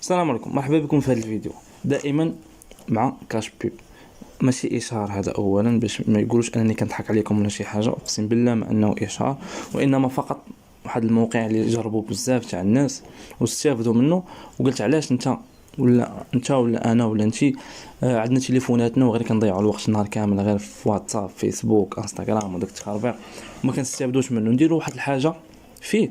السلام عليكم، مرحبا بكم في هذا الفيديو. دائما مع كاش بيب، ماشي اشهار. هذا اولا باش ما يقولوش انني كنضحك عليكم ولا شي حاجه، اقسم بالله ما انه اشهار، وانما فقط واحد الموقع اللي جربوا بزاف تاع الناس واستافدوا منه. وقلت علاش انت ولا انا ولا انتي عندنا تليفوناتنا وغير كنضيعوا الوقت النهار كامل غير في واتساب فيسبوك انستغرام وداك التخربيق وما كنستافدوش منه. نديروا واحد الحاجه فيه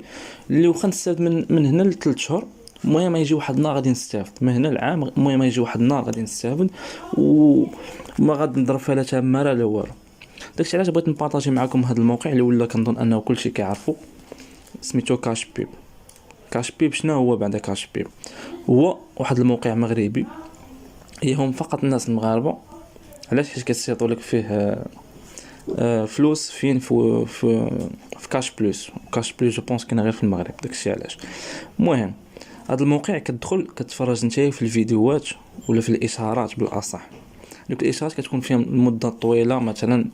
اللي واخا نستافد من هنا ل3 شهور. المهم يجي واحد النهار غادي نستافد من هنا العام. المهم يجي واحد النهار غادي نستافد وما غادي نضرب فيها لا تماره لا والو. داكشي علاش بغيت نبارطاجي معكم هذا الموقع اللي ولا كنظن انه كلشي كيعرفو، سميتو كاش بيب. كاش بيب شنو هو بعد؟ كاش بيب هو واحد الموقع مغربي هم فقط الناس المغاربه. علاش؟ حيت كيصيطوا لك فيه فلوس فين في كاش بلوس. كاش بلوس جو بونس كاين غير في المغرب، داكشي علاش. المهم هذا الموقع كتدخل كتفرج نتايا في الفيديوهات ولا في الاشارات بالاصح. دوك الاشارات كتكون فيهم المده طويله، مثلا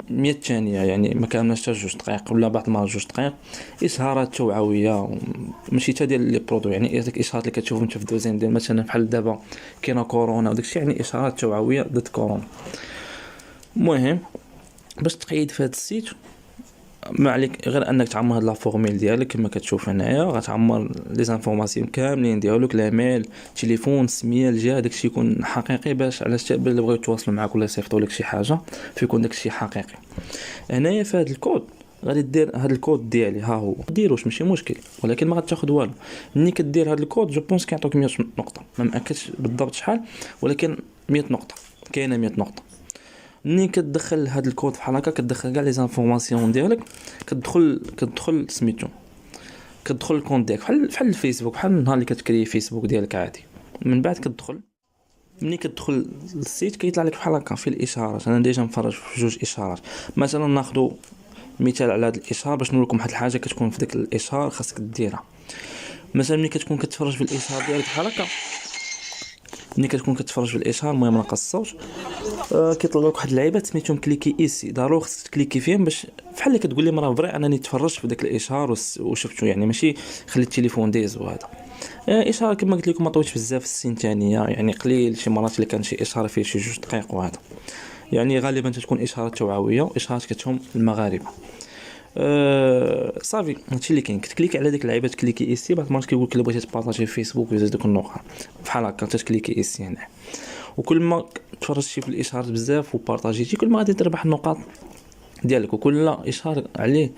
100 ثانيه، يعني ما كاملاش حتى 2 دقائق ولا بعض المرات 2 دقائق. اشارات توعويه ماشي تا ديال لي برودوي، يعني ديك الاشارات اللي كتشوفهم انت في دوزين ديال مثلا بحال دابا كاينه كورونا وداكشي، يعني اشارات توعويه ضد كورونا. المهم باش تقيد في هذا السيت ما عليك غير انك تعمر هاد لا فورميل ديالك كما كتشوف هنايا. غتعمر لي زانفورماسيون كاملين ديالك، لايميل، تليفون، السميه، الجهه، داكشي يكون حقيقي. باش علاش تقبل اللي بغاو يتواصلوا معاك ولا يصيفطوا لك شي حاجه فيكون داكشي حقيقي. هنايا في هاد الكود غادي دير هاد الكود ديالي، ها هو ديروش ماشي مشكل، ولكن ما غتاخذ والو. ملي كدير هاد الكود جو بونس كيعطوك 100 نقطه، ما مأكدش بالضبط شحال، ولكن 100 نقطه كاينه 100 نقطه. ملي كتدخل هاد الكود بحال هكا كتدخل كاع لي زانفورماسيون ديالك، كتدخل سميتو، كتدخل الكونت ديالك بحال الفيسبوك، بحال النهار اللي كتكري فيسبوك ديالك عادي. من بعد كتدخل، ملي كتدخل للسيت كيطلع لك بحال هكا في الاشارات. انا ديجا مفرج في 2 اشارات. مثلا ناخذ مثال على هذا الاشاره باش نقول لكم واحد الحاجه كتكون في داك الاشاره خاصك ديرها. مثلا ملي كتكون كتفرج في الاشاره ديالك بحال هكا، ملي كتكون كتفرج في الاشاره، المهم ناقص الصوت، كيطلعوا لك واحد اللعيبات سميتهم كليكي ايسي. ضروري خصك تكليكي فيهم باش بحال اللي كتقول لي راه فري انني تفرجت في داك الاشاره وشفتو، يعني ماشي خليت التليفون دايز. وهذا اشاره كما قلت لكم ما طويتش بزاف، 60 ثانيه يعني قليل. شي مرات اللي كان شي اشاره فيه شي 2 دقائق، وهذا يعني غالبا تكون اشارات توعويه واشارات كتهم المغاربه. صافي هادشي اللي كاين. كتكليكي على ديك اللعيبه، تكليكي ايسي، بعد ما كيقول لك الا بغيتي تبارطاجي في فيسبوك ويزيد ديك النقطه بحال هكا تكليكي ايسي هنا. وكل ما تفرجتي في الاشارات بزاف وبارطاجيتي كل ما غادي تربح النقاط ديالك. وكل اشاره عليه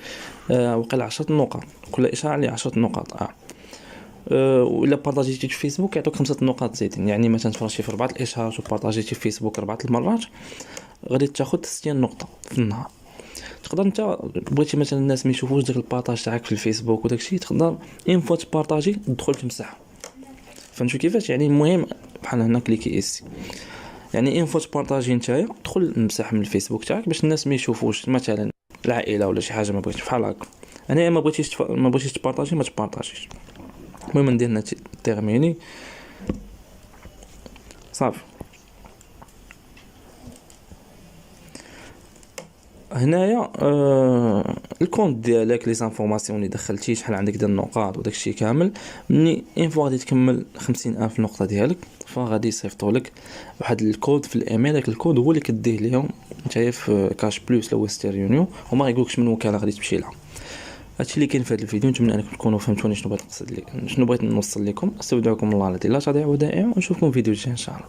وقيل 10 نقاط، كل اشاره عليه 10 نقاط. ولا بارطاجيتي في فيسبوك يعطوك 5 نقاط زايدين. يعني مثلا تفرجتي في 4 الاشارات وبارطاجيتي في فيسبوك 4 المرات غادي تاخذ 60 نقطه في النهار. تقدر انت بغيتي مثلا الناس ما يشوفوش داك البارطاج تاعك في الفيسبوك وداكشي، تقدر اين فوا تبارطاجي تدخل تمسح. فهمتوا كيفاش؟ يعني المهم بحال هنا كليكي ايسي، يعني ان فوا تبارطاجي نتايا دخل نمسح من الفيسبوك تاعك باش الناس ما يشوفوش، مثلا العائله ولا شي حاجه ما بغيتش بحال هكا. انا ما بغيتيش تبارطاجي ما تبارطاجيش. المهم ندير لنا تيرميني صافي. هنايا الكونت ديالك، لي زانفورماسيون اللي دخلتي، شحال عندك ديال النقاط وداكشي كامل. مني ان فوا غادي تكمل 50,000 نقطه ديالك فغادي يصيفطوا لك واحد الكود في الايميل. داك الكود هو اللي كديه ليهم نتايا في كاش بلوس لو ويسترن يونيون، وما غايقولكش من وكاله غادي تمشي لها. هادشي اللي كاين في هذا الفيديو. نتمنى انكم تكونوا فهمتوني شنو بغيت نوصل لكم. استودعكم الله الذي لا تضيع ودائعه، ونشوفكم في فيديو جاي ان شاء الله.